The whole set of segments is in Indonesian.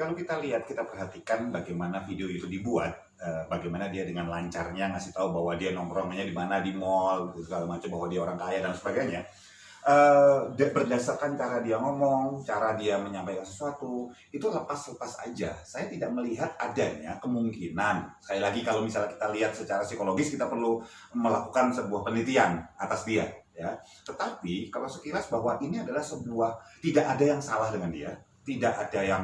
kalau kita lihat, kita perhatikan bagaimana video itu dibuat, bagaimana dia dengan lancarnya ngasih tahu bahwa dia nongkrongnya di mana, di mall, gitu, segala macam, bahwa dia orang kaya dan sebagainya. Berdasarkan cara dia ngomong, cara dia menyampaikan sesuatu, itu lepas-lepas aja. Saya tidak melihat adanya kemungkinan. Sekali lagi, kalau misalnya kita lihat secara psikologis, kita perlu melakukan sebuah penelitian atas dia. Ya. Tetapi kalau sekilas bahwa ini adalah sebuah, tidak ada yang salah dengan dia, tidak ada yang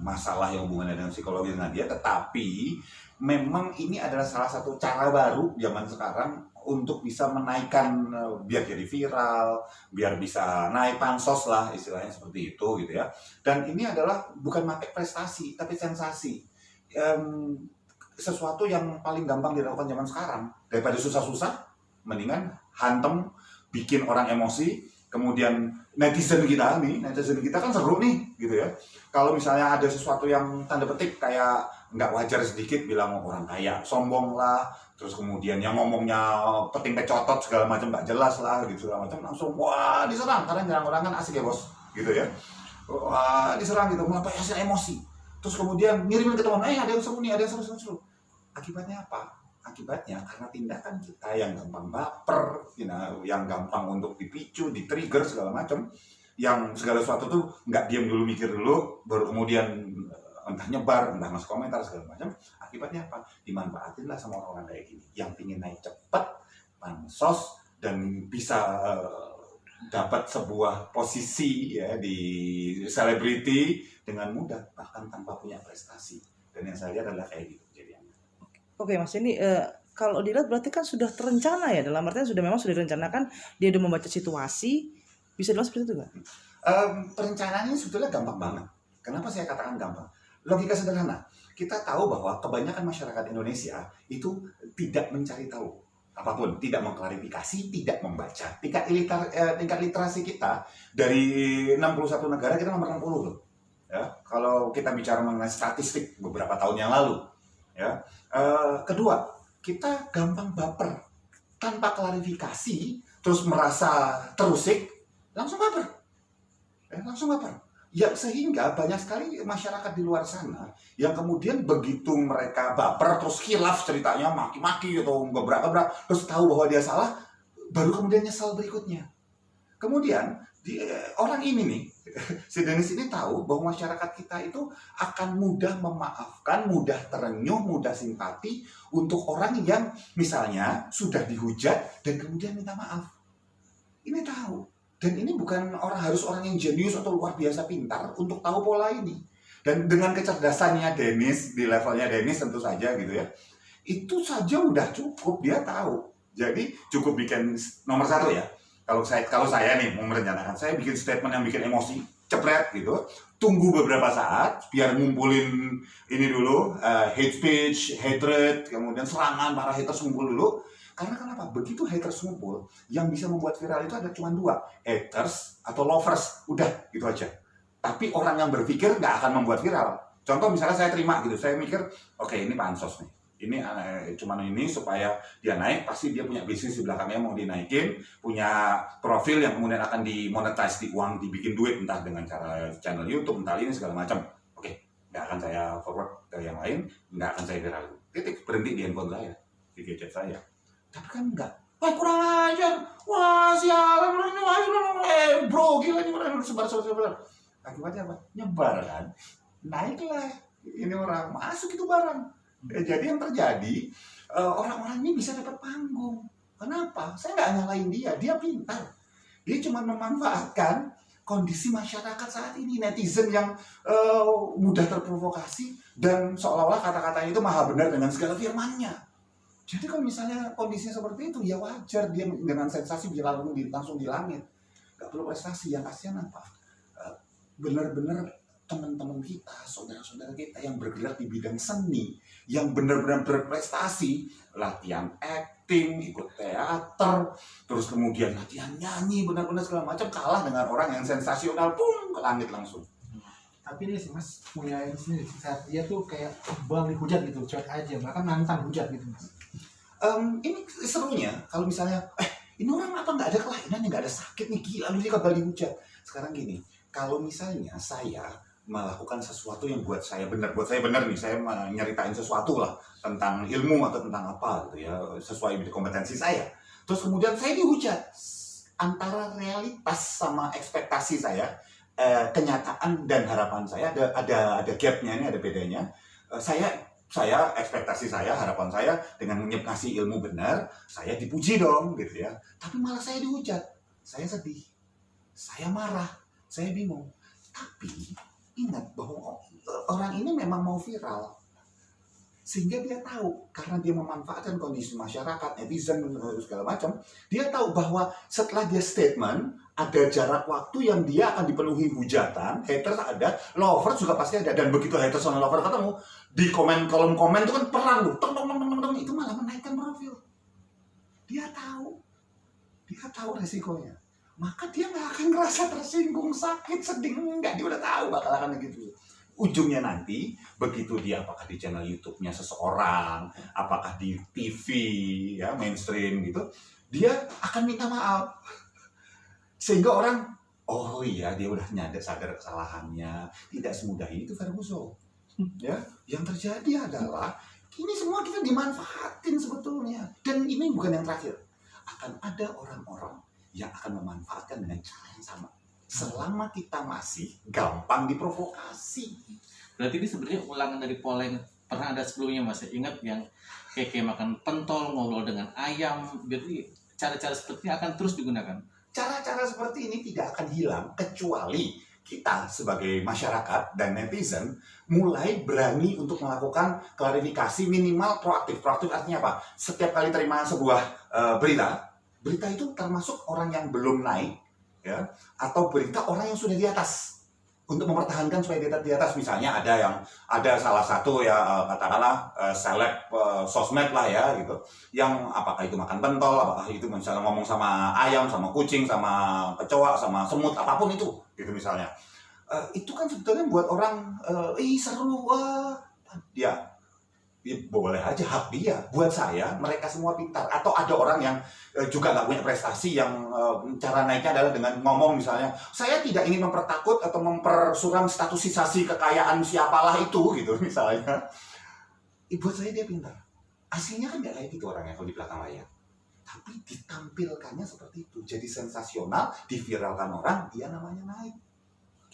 masalah yang hubungannya dengan psikologi dengan dia, tetapi memang ini adalah salah satu cara baru zaman sekarang untuk bisa menaikkan, biar jadi viral, biar bisa naik pansos lah, istilahnya seperti itu gitu ya. Dan ini adalah bukan matek prestasi, tapi sensasi. Sesuatu yang paling gampang dilakukan zaman sekarang, daripada susah-susah, mendingan hantem, bikin orang emosi, kemudian netizen kita kan seru nih gitu ya. Kalau misalnya ada sesuatu yang tanda petik kayak nggak wajar sedikit, bilang orang kaya, sombong lah, terus kemudian yang ngomongnya peting pecotot segala macam nggak jelas lah gitu segala macam, langsung wah diserang, karena nyerang orang kan asik ya bos gitu ya. Wah diserang gitu, mengapa hasil emosi, terus kemudian ngirimin ke teman, ada yang seru nih, ada yang seru. Akibatnya apa? Akibatnya karena tindakan kita yang gampang baper, yang gampang untuk dipicu, di-trigger segala macam, yang segala sesuatu tuh nggak diam dulu, mikir dulu, baru kemudian entah nyebar, entah masuk komentar segala macam. Akibatnya apa? Dimanfaatinlah sama orang-orang kayak gini, yang pingin naik cepat, pansos, dan bisa dapat sebuah posisi ya di selebriti dengan mudah, bahkan tanpa punya prestasi. Dan yang saya lihat adalah kayak gitu. Oke Mas, ini kalau dilihat berarti kan sudah terencana ya, dalam artian memang sudah direncanakan, dia udah membaca situasi, bisa dibilang seperti itu nggak? Perencanaannya sebetulnya gampang banget. Kenapa saya katakan gampang? Logika sederhana. Kita tahu bahwa kebanyakan masyarakat Indonesia itu tidak mencari tahu apapun, tidak mengklarifikasi, tidak membaca. Tingkat literasi kita dari 61 negara, kita nomor 60 loh. Ya, kalau kita bicara mengenai statistik beberapa tahun yang lalu. Ya. Kedua, kita gampang baper tanpa klarifikasi, terus merasa terusik, langsung baper. Ya, sehingga banyak sekali masyarakat di luar sana yang kemudian begitu mereka baper, terus khilaf ceritanya, maki-maki atau gebrak-gebrak, terus tahu bahwa dia salah, baru kemudian nyesal berikutnya. Kemudian orang ini nih, si Dennis ini tahu bahwa masyarakat kita itu akan mudah memaafkan, mudah terenyuh, mudah simpati untuk orang yang misalnya sudah dihujat dan kemudian minta maaf. Ini tahu. Dan ini bukan harus orang yang jenius atau luar biasa pintar untuk tahu pola ini. Dan dengan kecerdasannya Dennis, di levelnya Dennis tentu saja gitu ya, itu saja udah cukup, dia tahu. Jadi cukup bikin nomor 1 ya. Kalau saya nih mau merencanakan, saya bikin statement yang bikin emosi, cepret gitu. Tunggu beberapa saat, biar ngumpulin ini dulu, hate speech, hatred, kemudian serangan, para haters ngumpul dulu. Karena kenapa? Begitu haters ngumpul, yang bisa membuat viral itu ada cuma 2, haters atau lovers, udah gitu aja. Tapi orang yang berpikir nggak akan membuat viral. Contoh misalnya saya terima gitu, saya mikir, oke, ini pansos nih. Ini cuman ini supaya dia naik, pasti dia punya bisnis di belakangnya mau dinaikin, punya profil yang kemudian akan dimonetize, dibikin duit, entah dengan cara channel YouTube, entah ini segala macam. Oke, nggak akan saya forward ke yang lain, nggak akan saya viral. Titik, berhenti di handphone saya, di gadget saya. Tapi kan enggak. Wah kurang ajar, wah sialan, bro, gila ini sebar. Akibatnya apa? Nyebar kan, naiklah ini orang, masuk itu barang. Jadi yang terjadi, orang-orang ini bisa dapat panggung. Kenapa? Saya nggak nyalain dia pintar. Dia cuma memanfaatkan kondisi masyarakat saat ini, netizen yang mudah terprovokasi, dan seolah-olah kata-katanya itu maha benar dengan segala firmannya. Jadi kalau misalnya kondisinya seperti itu, ya wajar dia dengan sensasi bisa langsung di langit. Gak perlu prestasi, yang kasihan apa? Benar-benar teman-teman kita, saudara-saudara kita yang bergerak di bidang seni, yang benar-benar berprestasi, latihan acting, ikut teater, terus kemudian latihan nyanyi, benar-benar segala macam, kalah dengan orang yang sensasional, pum, ke langit langsung. Tapi ini sih Mas, punya ini sendiri, saat dia tuh kayak bang dihujat gitu, cuek aja, bahkan nantang hujat gitu Mas. Ini serunya, kalau misalnya, ini orang apa nggak ada kelainan, nggak ada sakit nih, gila lu dia kembali hujat. Sekarang gini, kalau misalnya saya melakukan sesuatu yang buat saya benar nih, saya nyeritain sesuatu lah tentang ilmu atau tentang apa gitu ya, sesuai dengan kompetensi saya. Terus kemudian saya dihujat antara realitas sama ekspektasi saya, kenyataan dan harapan saya ada gapnya, ini ada bedanya. Saya ekspektasi saya, harapan saya dengan ngasih ilmu benar, saya dipuji dong gitu ya. Tapi malah saya dihujat, saya sedih, saya marah, saya bingung. Tapi ingat bahwa orang ini memang mau viral, sehingga dia tahu, karena dia memanfaatkan kondisi masyarakat, netizen, segala macam, dia tahu bahwa setelah dia statement, ada jarak waktu yang dia akan dipenuhi hujatan, haters ada, lovers juga pasti ada, dan begitu haters sama lovers ketemu, di kolom komen itu kan perang tuh, itu malah menaikkan profil. Dia tahu resikonya. Maka dia nggak akan ngerasa tersinggung, sakit, sedih, enggak, dia udah tahu bakal akan begitu. Ujungnya nanti, begitu dia apakah di channel YouTube-nya seseorang, apakah di TV, ya mainstream gitu, dia akan minta maaf. Sehingga orang, oh iya dia udah sadar kesalahannya, tidak semudah itu Ferguson. Ya, yang terjadi adalah, ini semua kita dimanfaatin sebetulnya. Dan ini bukan yang terakhir. Akan ada orang-orang yang akan memanfaatkan dengan cara yang sama. Selama kita masih gampang diprovokasi. Berarti ini sebenarnya ulangan dari pola yang pernah ada sebelumnya, Mas. Ingat yang kayak makan pentol, ngobrol dengan ayam. Berarti cara-cara seperti ini akan terus digunakan. Cara-cara seperti ini tidak akan hilang kecuali kita sebagai masyarakat dan netizen mulai berani untuk melakukan klarifikasi, minimal proaktif. Proaktif artinya apa? Setiap kali terima sebuah berita itu termasuk orang yang belum naik, ya, atau berita orang yang sudah di atas, untuk mempertahankan supaya di atas. Misalnya ada salah satu ya, katakanlah seleb sosmed lah ya gitu, yang apakah itu makan pentol, apakah itu misalnya ngomong sama ayam, sama kucing, sama kecoa, sama semut, apapun itu gitu misalnya. Itu kan sebetulnya buat orang seru, dia boleh aja, hak dia. Buat saya, mereka semua pintar. Atau ada orang yang juga nggak punya prestasi, yang cara naiknya adalah dengan ngomong misalnya, saya tidak ingin mempertakut atau mempersuram statusisasi kekayaan siapalah itu gitu misalnya. Buat saya dia pintar. Aslinya kan nggak kayak gitu orangnya kalau di belakang layar. Tapi ditampilkannya seperti itu. Jadi sensasional, diviralkan orang, dia namanya naik.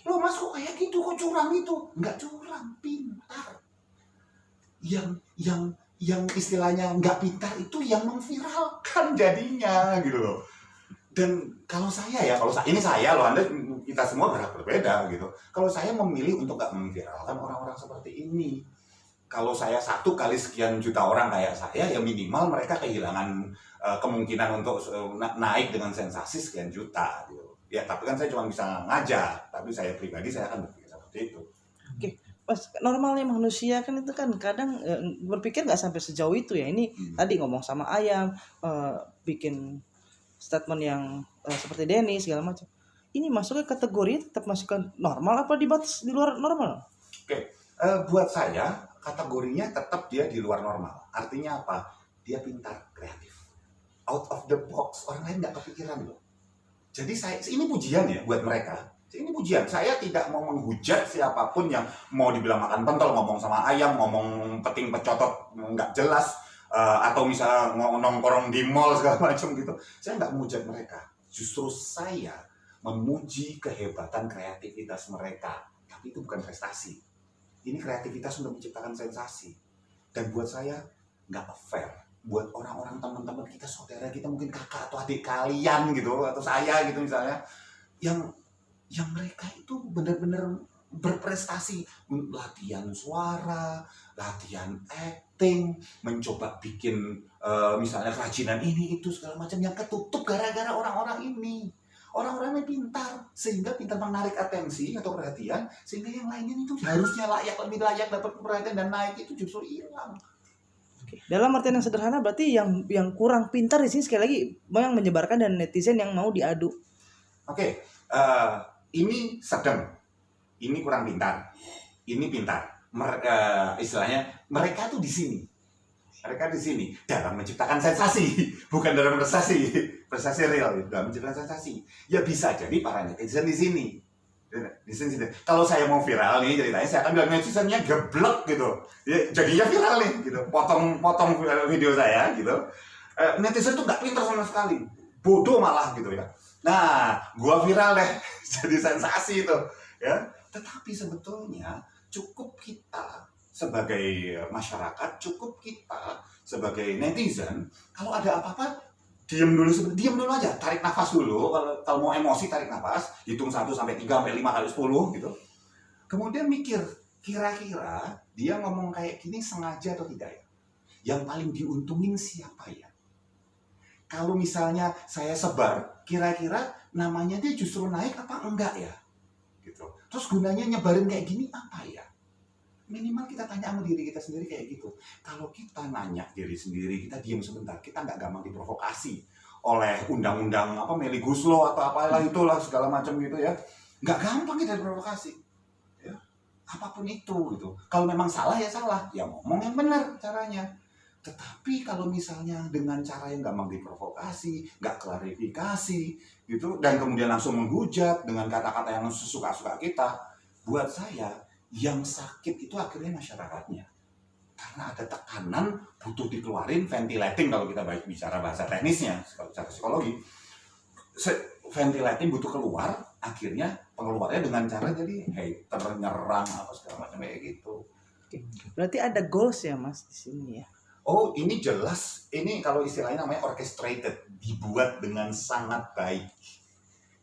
Loh mas kok kayak gitu, kok curang itu? Nggak curang, pintar. Yang istilahnya nggak pintar itu yang memviralkan jadinya gitu loh. Dan kalau saya ini saya loh, kita semua berhak berbeda gitu. Kalau saya memilih untuk nggak memviralkan orang-orang seperti ini. Kalau saya 1 kali sekian juta orang kayak saya, ya minimal mereka kehilangan kemungkinan untuk naik dengan sensasi sekian juta gitu. Ya tapi kan saya cuma bisa ngajak, tapi saya pribadi saya akan berpikir seperti itu. Oke. Pas normalnya manusia kan itu kan kadang berpikir nggak sampai sejauh itu ya. Ini tadi ngomong sama ayam, bikin statement yang seperti Denny segala macam. Ini masuknya kategori tetap masukkan normal apa di batas di luar normal? Oke, buat saya kategorinya tetap dia di luar normal. Artinya apa? Dia pintar, kreatif, out of the box. Orang lain nggak kepikiran loh. Jadi ini pujian ya buat mereka. Ini pujian, saya tidak mau menghujat siapapun yang mau dibilang makan pentol, ngomong sama ayam, ngomong peting pecotot nggak jelas, atau misalnya nongkrong di mall segala macam gitu. Saya nggak menghujat mereka. Justru saya memuji kehebatan kreativitas mereka. Tapi itu bukan prestasi. Ini kreativitas untuk menciptakan sensasi. Dan buat saya nggak fair. Buat orang-orang teman-teman kita, saudara kita, mungkin kakak atau adik kalian gitu, atau saya gitu misalnya, yang mereka itu benar-benar berprestasi, latihan suara, latihan acting, mencoba bikin misalnya kerajinan ini itu segala macam, yang ketutup gara-gara orang-orang ini. Orang-orang yang pintar, sehingga pintar menarik atensi atau perhatian, sehingga yang lainnya itu harusnya lebih layak dapat perhatian dan naik, itu justru hilang. Dalam artian yang sederhana berarti yang kurang pintar di sini sekali lagi yang menyebarkan dan netizen yang mau diadu. Oke. Ini sedang, ini kurang pintar, ini pintar. Istilahnya mereka tuh di sini, dalam menciptakan sensasi, bukan dalam prestasi real, dalam menciptakan sensasi. Ya bisa jadi para netizen di sini, Di sini. Kalau saya mau viral nih ceritanya, saya akan bilang netizennya geblek gitu. Ya, jadinya viral nih gitu. Potong video saya gitu. Netizen tuh nggak pintar sama sekali, bodoh malah gitu ya. Nah, gua viral deh, jadi sensasi itu ya. Tetapi sebetulnya cukup kita sebagai masyarakat, cukup kita sebagai netizen, kalau ada apa-apa diam dulu aja, tarik nafas dulu. Kalau mau emosi tarik nafas, hitung 1 sampai 3 sampai 5 kali 10 gitu. Kemudian mikir, kira-kira dia ngomong kayak gini sengaja atau tidak ya? Yang paling diuntungin siapa ya? Kalau misalnya saya sebar, kira-kira namanya dia justru naik apa enggak ya? Gitu. Terus gunanya nyebarin kayak gini apa ya? Minimal kita tanya sama diri kita sendiri kayak gitu. Kalau kita nanya diri sendiri, kita diam sebentar, kita nggak gampang diprovokasi oleh undang-undang apa Meli Guslo atau apalah itulah segala macam gitu ya. Nggak gampang kita diprovokasi. Ya. Apapun itu gitu. Kalau memang salah ya salah, ya ngomong yang benar caranya. Tetapi kalau misalnya dengan cara yang gampang diprovokasi, nggak klarifikasi gitu, dan kemudian langsung menghujat dengan kata-kata yang sesuka-suka kita, buat saya yang sakit itu akhirnya masyarakatnya. Karena ada tekanan, butuh dikeluarin, ventilating kalau kita bicara bahasa teknisnya, secara psikologi. Ventilating butuh keluar, akhirnya pengeluarnya dengan cara jadi hater, nyerang, apa segala macam kayak gitu. Berarti ada goals ya Mas di sini ya? Oh, ini jelas. Ini kalau istilahnya namanya orchestrated, dibuat dengan sangat baik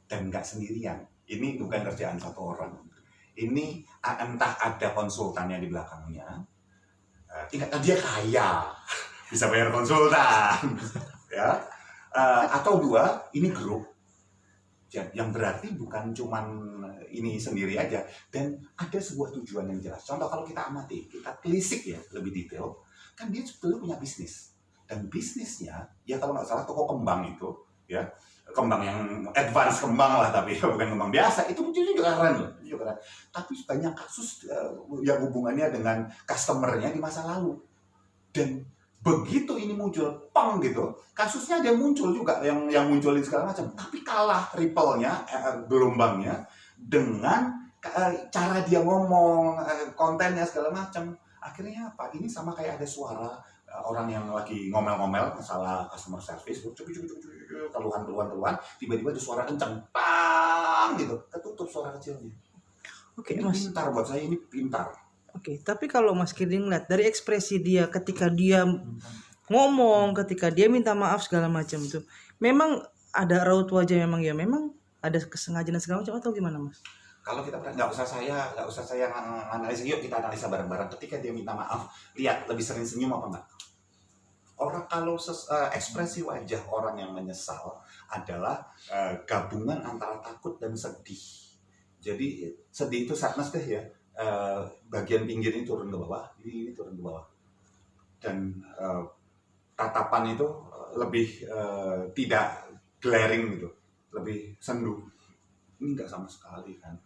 dan nggak sendirian. Ini bukan kerjaan satu orang. Ini entah ada konsultannya di belakangnya. Ingat dia kaya, bisa bayar konsultan, ya. Atau 2, ini grup. Yang berarti bukan cuman ini sendiri aja, dan ada sebuah tujuan yang jelas. Contoh kalau kita amati, kita telisik ya lebih detail. Kan dia sebetulnya punya bisnis, dan bisnisnya ya kalau nggak salah toko kembang itu ya, kembang yang advance kembang lah, tapi bukan kembang biasa, itu juga keren loh, juga keren. Tapi banyak kasus yang hubungannya dengan customernya di masa lalu, dan begitu ini muncul pang gitu, kasusnya ada muncul juga yang munculin segala macam, tapi kalah ripple-nya, gelombangnya dengan cara dia ngomong, kontennya segala macam. Akhirnya apa? Ini sama kayak ada suara orang yang lagi ngomel-ngomel masalah customer service, keluhan, tiba-tiba ada suara kencang, pang gitu, ketutup suara kecilnya. Oke, Ini Mas. pintar buat saya, ini pintar. Oke, tapi kalau Mas Kirdi ngeliat dari ekspresi dia ketika dia ngomong, ketika dia minta maaf segala macam itu, memang ada raut wajah memang ada kesengajaan segala macam atau gimana Mas? Kalau kita nggak usah saya analisa, yuk kita analisa bareng-bareng. Ketika dia minta maaf, lihat lebih sering senyum apa enggak. Orang kalau ekspresi wajah orang yang menyesal adalah gabungan antara takut dan sedih. Jadi sedih itu sadness deh ya. Bagian pinggir ini turun ke bawah, ini turun ke bawah. Dan tatapan itu lebih tidak glaring gitu, lebih sendu. Ini nggak sama sekali kan.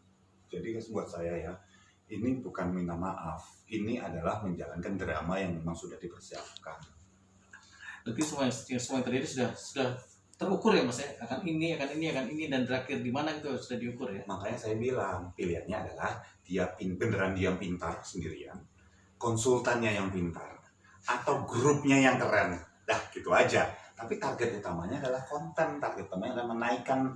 Jadi buat saya ya, ini bukan minta maaf, ini adalah menjalankan drama yang memang sudah dipersiapkan. Berarti semua yang terjadi sudah terukur ya Mas ya, akan ini dan terakhir di mana itu sudah diukur ya. Makanya saya bilang pilihannya adalah dia beneran dia pintar sendirian, konsultannya yang pintar, atau grupnya yang keren. Dah gitu aja. Tapi target utamanya adalah konten, target utamanya adalah menaikkan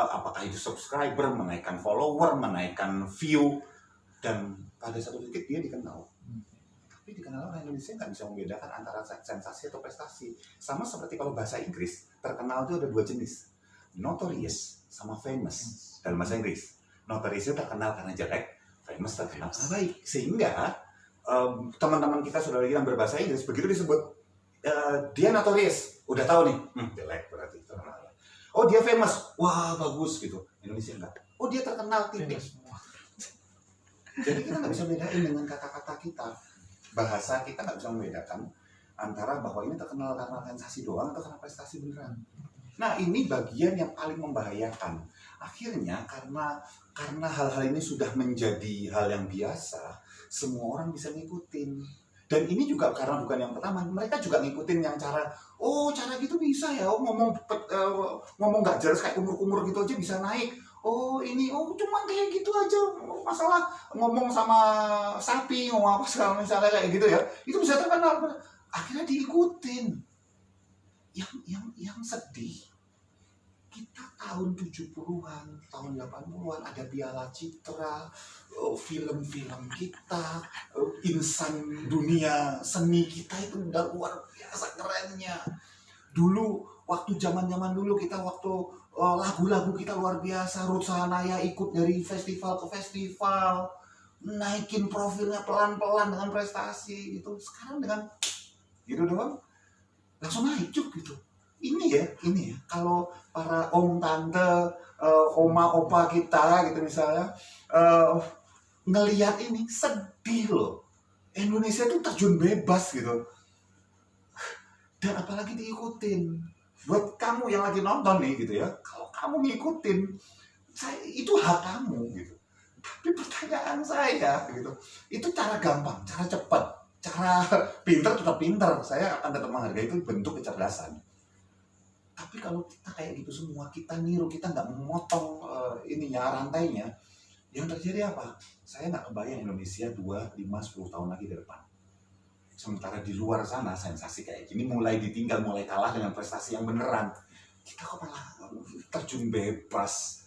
apakah itu subscriber, menaikkan follower, menaikkan view, dan pada satu titik dia dikenal. Tapi dikenal orang Indonesia nggak bisa membedakan antara sensasi atau prestasi. Sama seperti kalau bahasa Inggris, terkenal itu ada 2 jenis, notorious sama famous dalam bahasa Inggris. Notorious itu terkenal karena jelek, famous terkenal karena baik. Sehingga teman-teman kita saudara kita yang berbahasa Inggris begitu disebut dia notorious, udah tahu nih, jelek berarti terkenal. Oh dia famous, wah bagus gitu. Indonesia enggak. Oh dia terkenal, titik. Jadi kita nggak bisa bedain dengan kata-kata kita, bahasa kita nggak bisa membedakan antara bahwa ini terkenal karena sensasi doang atau karena prestasi beneran. Nah ini bagian yang paling membahayakan. Akhirnya karena hal-hal ini sudah menjadi hal yang biasa, semua orang bisa ngikutin. Dan ini juga karena bukan yang pertama, mereka juga ngikutin yang cara gitu bisa ya, ngomong nggak jelas kayak kumur-kumur gitu aja bisa naik. oh ini, oh cuman kayak gitu aja, masalah ngomong sama sapi, ngomong apa segala misalnya kayak gitu ya, itu bisa terkenal. Akhirnya diikutin. Yang sedih, kita tahun 70-an, tahun 80-an ada Piala Citra, film-film kita, insan dunia seni kita itu udah luar biasa kerennya. Dulu, waktu zaman-zaman dulu kita waktu lagu-lagu kita luar biasa, Ruth Sahanaya ikut dari festival ke festival, naikin profilnya pelan-pelan dengan prestasi gitu. Sekarang dengan gitu doang, langsung naik gitu. Ini ya, kalau para om tante, oma opa kita gitu misalnya, ngelihat ini sedih loh. Indonesia itu terjun bebas gitu. Dan apalagi diikutin. Buat kamu yang lagi nonton nih gitu ya, kalau kamu ngikutin, itu hak kamu gitu. Tapi pertanyaan saya gitu, itu cara gampang, cara cepat, cara pinter tetap pinter. Saya akan tetap menghargai itu bentuk kecerdasan. Tapi kalau kita kayak gitu semua, kita niru, kita nggak memotong rantainya, yang terjadi apa? Saya nggak kebayang Indonesia 2, 5, 10 tahun lagi ke depan. Sementara di luar sana sensasi kayak gini mulai ditinggal, mulai kalah dengan prestasi yang beneran. Kita kok malah terjun bebas.